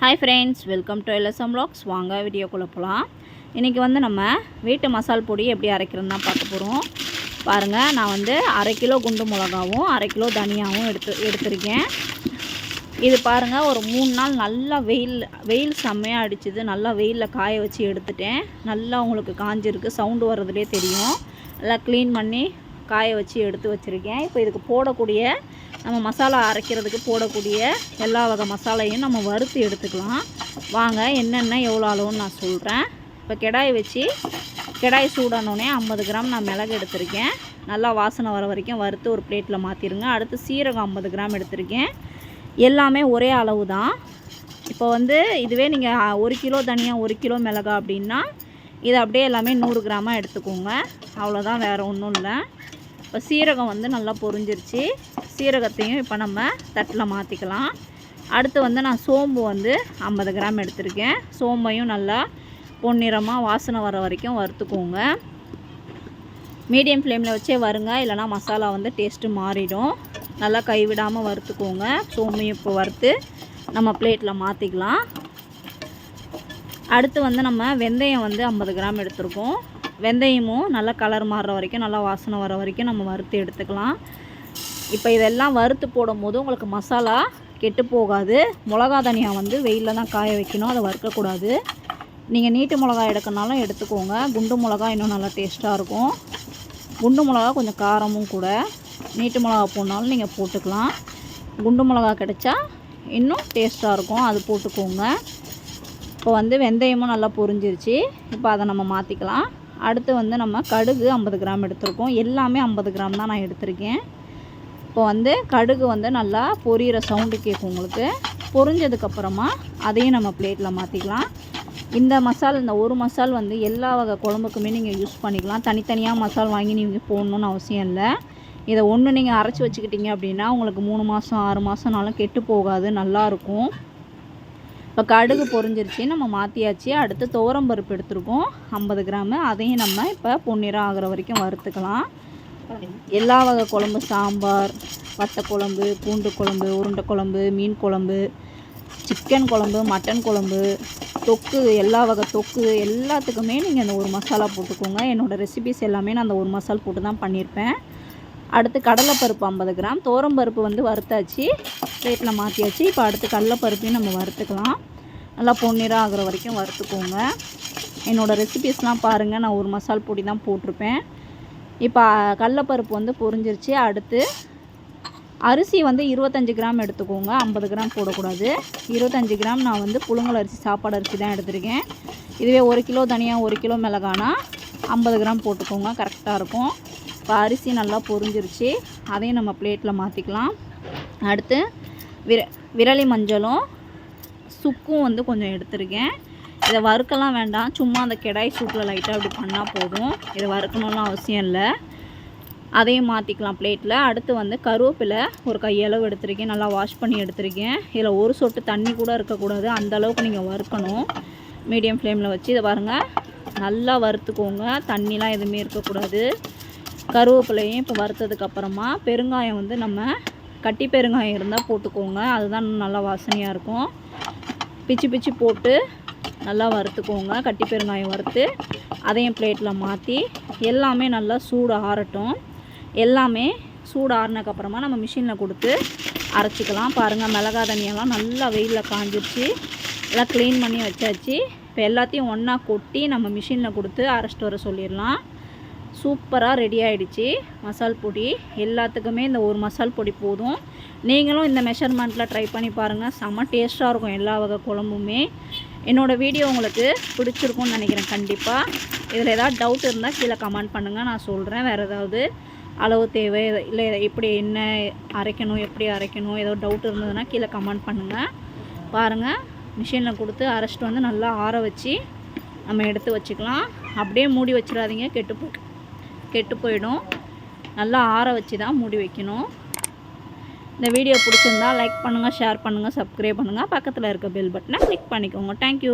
Hi friends, welcome to LSM Vlogs. வாங்க வீடியோக்குள்ளே போகலாம். இன்றைக்கி வந்து நம்ம வீட்டு மசால் பொடி எப்படி அரைக்கிறதுன்னு தான் பார்க்க போகிறோம். பாருங்கள், நான் வந்து 1/2 கிலோ குண்டு மிளகாவும் 1/2 கிலோ தனியாகவும் எடுத்திருக்கேன். இது பாருங்கள், ஒரு 3 நாள் நல்லா வெயில் செம்மையாக அடிச்சுது. நல்லா வெயிலில் காய வச்சு எடுத்துட்டேன். நல்லா உங்களுக்கு காஞ்சிருக்கு, சவுண்டு வர்றதுலே தெரியும். நல்லா க்ளீன் பண்ணி காய வச்சு எடுத்து வச்சுருக்கேன். இப்போ இதுக்கு போடக்கூடிய நம்ம மசாலா அரைக்கிறதுக்கு போடக்கூடிய எல்லா வகை மசாலையும் நம்ம வறுத்து எடுத்துக்கலாம். வாங்க, என்னென்ன எவ்வளோ அளவுன்னு நான் சொல்கிறேன். இப்போ கடாய் சூடானோடனே 50 கிராம் நான் மிளகு எடுத்திருக்கேன். நல்லா வாசனை வர வரைக்கும் வறுத்து ஒரு பிளேட்டில் மாற்றிடுங்க. அடுத்து சீரகம் 50 கிராம் எடுத்திருக்கேன். எல்லாமே ஒரே அளவு தான். இப்போ வந்து இதுவே நீங்கள் 1 கிலோ தனியாக 1 கிலோ மிளகா அப்படின்னா இது அப்படியே எல்லாமே 100 கிராமாக எடுத்துக்கோங்க. அவ்வளோதான், வேறு ஒன்றும் இல்லை. இப்போ சீரகம் வந்து நல்லா பொரிஞ்சிருச்சு. சீரகத்தையும் இப்போ நம்ம தட்டில் மாற்றிக்கலாம். அடுத்து வந்து நான் சோம்பு வந்து 50 கிராம் எடுத்திருக்கேன். சோம்பையும் நல்லா பொன்னிறமாக வாசனை வர வரைக்கும் வறுத்துக்கோங்க. மீடியம் ஃப்ளேமில் வச்சே வருங்க, இல்லைனா மசாலா வந்து டேஸ்ட்டு மாறிடும். நல்லா கைவிடாமல் வறுத்துக்கோங்க. சோம்பையும் இப்போ வறுத்து நம்ம பிளேட்டில் மாற்றிக்கலாம். அடுத்து வந்து நம்ம வெந்தயம் வந்து 50 கிராம் எடுத்துருக்கோம். வெந்தயமும் நல்லா கலர் மாறுற வரைக்கும், நல்லா வாசனை வர வரைக்கும் நம்ம வறுத்து எடுத்துக்கலாம். இப்போ இதெல்லாம் வறுத்து போடும்போது உங்களுக்கு மசாலா கெட்டு போகாது. மிளகா தனியா வந்து வெயிலில் தான் காய வைக்கணும், அதை வறுக்கக்கூடாது. நீங்கள் நீட்டு மிளகா எடுக்கனாலும் எடுத்துக்கோங்க. குண்டு மிளகா இன்னும் நல்லா டேஸ்ட்டாக இருக்கும். குண்டு மிளகா கொஞ்சம் காரமும் கூட. நீட்டு மிளகா போடனாலும் நீங்கள் போட்டுக்கலாம். குண்டு மிளகா கிடைச்சா இன்னும் டேஸ்ட்டாக இருக்கும், அது போட்டுக்கோங்க. இப்போ வந்து வெந்தயமும் நல்லா பொரிஞ்சிருச்சு. இப்போ அதை நம்ம மாற்றிக்கலாம். அடுத்து வந்து நம்ம கடுகு 50 கிராம் எடுத்திருக்கோம். எல்லாமே 50 கிராம் தான் நான் எடுத்திருக்கேன். இப்போ வந்து கடுகு வந்து நல்லா பொரியிற சவுண்டு கேட்கும் உங்களுக்கு. பொரிஞ்சதுக்கப்புறமா அதையும் நம்ம பிளேட்டில் மாற்றிக்கலாம். இந்த ஒரு மசால் வந்து எல்லா வகை குழம்புக்குமே நீங்கள் யூஸ் பண்ணிக்கலாம். தனித்தனியாக மசால் வாங்கி நீங்கள் போடணுன்னு அவசியம் இல்லை. இதை ஒன்று நீங்கள் அரைச்சி வச்சுக்கிட்டீங்க அப்படின்னா உங்களுக்கு 3 மாதம் 6 மாதம்னாலும் கெட்டு போகாது, நல்லாயிருக்கும். இப்போ கடுகு பொரிஞ்சிருச்சு, நம்ம மாற்றியாச்சு. அடுத்து துவரம்பருப்பு எடுத்துருக்கோம் 50 கிராமு. அதையும் நம்ம இப்போ பொன்னிறம் ஆகிற வரைக்கும் வறுத்துக்கலாம். எல்லா வகை குழம்பு, சாம்பார், வத்த குழம்பு, பூண்டு குழம்பு, உருண்டை குழம்பு, மீன் குழம்பு, சிக்கன் குழம்பு, மட்டன் குழம்பு, தொக்கு, எல்லா வகை தொக்கு எல்லாத்துக்குமே நீங்கள் அந்த ஒரு மசாலா போட்டுக்கோங்க. என்னோடய ரெசிபிஸ் எல்லாமே நான் அந்த ஒரு மசால் போட்டு தான் பண்ணியிருப்பேன். அடுத்து கடலைப்பருப்பு 50 கிராம். துவரம்பருப்பு வந்து வறுத்தாச்சு, பிளேட்டில் மாற்றியாச்சு. இப்போ அடுத்து கடலைப்பருப்பையும் நம்ம வறுத்துக்கலாம். நல்லா பொன்னிறம் ஆகிற வரைக்கும் வறுத்துக்கோங்க. என்னோடய ரெசிபிஸ்லாம் பாருங்கள், நான் ஒரு மசால் பொடி தான் போட்டிருப்பேன். இப்போ கடலைப்பருப்பு வந்து பொரிஞ்சிருச்சு. அடுத்து அரிசி வந்து 25 கிராம் எடுத்துக்கோங்க. 50 கிராம் போடக்கூடாது. 25 கிராம் நான் வந்து புழுங்கல் அரிசி, சாப்பாடு அரிசி தான் எடுத்திருக்கேன். இதுவே 1 கிலோ தனியாக 1 கிலோ மிளகானா 50 கிராம் போட்டுக்கோங்க, கரெக்டாக இருக்கும். இப்போ அரிசி நல்லா பொரிஞ்சிருச்சு, அதையும் நம்ம பிளேட்டில் மாற்றிக்கலாம். அடுத்து விரலி மஞ்சளும் சுக்கும் வந்து கொஞ்சம் எடுத்துருக்கேன். இதை வறுக்கலாம் வேண்டாம், சும்மா அந்த கடாய் சூட்டில் லைட்டாக அப்படி பண்ணால் போதும். இதை வறுக்கணும்னு அவசியம் இல்லை. அதையும் மாற்றிக்கலாம் பிளேட்டில். அடுத்து வந்து கருவேப்பிலை ஒரு கையளவு எடுத்துருக்கேன். நல்லா வாஷ் பண்ணி எடுத்துருக்கேன். இதில் ஒரு சொட்டு தண்ணி கூட இருக்கக்கூடாது, அந்தளவுக்கு நீங்கள் வறுக்கணும். மீடியம் ஃப்ளேமில் வச்சு இதை பாருங்கள், நல்லா வறுத்துக்கோங்க. தண்ணிலாம் எதுவுமே இருக்கக்கூடாது. கருவேப்பிலையும் இப்போ வறுத்ததுக்கப்புறமா பெருங்காயம் வந்து நம்ம கட்டி பெருங்காயம் இருந்தால் போட்டுக்கோங்க, அதுதான் நல்லா வாசனையாக இருக்கும். பிச்சு போட்டு நல்லா வறுத்துக்கோங்க. கட்டி பெருங்காயம் வறுத்து அதையும் பிளேட்டில் மாற்றி எல்லாமே நல்லா சூடு ஆறட்டும். எல்லாமே சூடு ஆறினதுக்கப்புறமா நம்ம மிஷினில் கொடுத்து அரைச்சிக்கலாம். பாருங்கள், மிளகா தனியெல்லாம் நல்லா வெயிலில் காஞ்சிருச்சு. எல்லாம் க்ளீன் பண்ணி வச்சாச்சு. இப்போ எல்லாத்தையும் ஒன்றா கொட்டி நம்ம மிஷினில் கொடுத்து அரைச்சிட்டு வர சொல்லிடலாம். சூப்பராக ரெடி ஆகிடுச்சு மசால் பொடி. எல்லாத்துக்குமே இந்த ஒரு மசால் பொடி போதும். நீங்களும் இந்த மெஷர்மெண்ட்டில் ட்ரை பண்ணி பாருங்கள், செம்ம டேஸ்ட்டாக இருக்கும் எல்லா வகை குழம்புமே. என்னோடய வீடியோ உங்களுக்கு பிடிச்சிருக்கும்னு நினைக்கிறேன். கண்டிப்பாக இதில் ஏதாவது டவுட் இருந்தால் கீழே கமெண்ட் பண்ணுங்கள், நான் சொல்கிறேன். வேறு ஏதாவது அளவு தேவை இல்லை எப்படி என்ன அரைக்கணும், எப்படி அரைக்கணும், ஏதோ டவுட் இருந்ததுன்னா கீழே கமெண்ட் பண்ணுங்கள். பாருங்கள், மிஷினில் கொடுத்து அரைச்சிட்டு வந்து நல்லா ஆற வச்சு நம்ம எடுத்து வச்சுக்கலாம். அப்படியே மூடி வச்சிடாதீங்க, கெட்டு போயிடும். நல்லா ஆற வச்சு தான் மூடி வைக்கணும். இந்த வீடியோ பிடிச்சிருந்தா லைக் பண்ணுங்கள், ஷேர் பண்ணுங்கள், சப்ஸ்கிரைப் பண்ணுங்கள். பக்கத்தில் இருக்க பெல் பட்டனை கிளிக் பண்ணிக்கோங்க. தேங்க்யூ.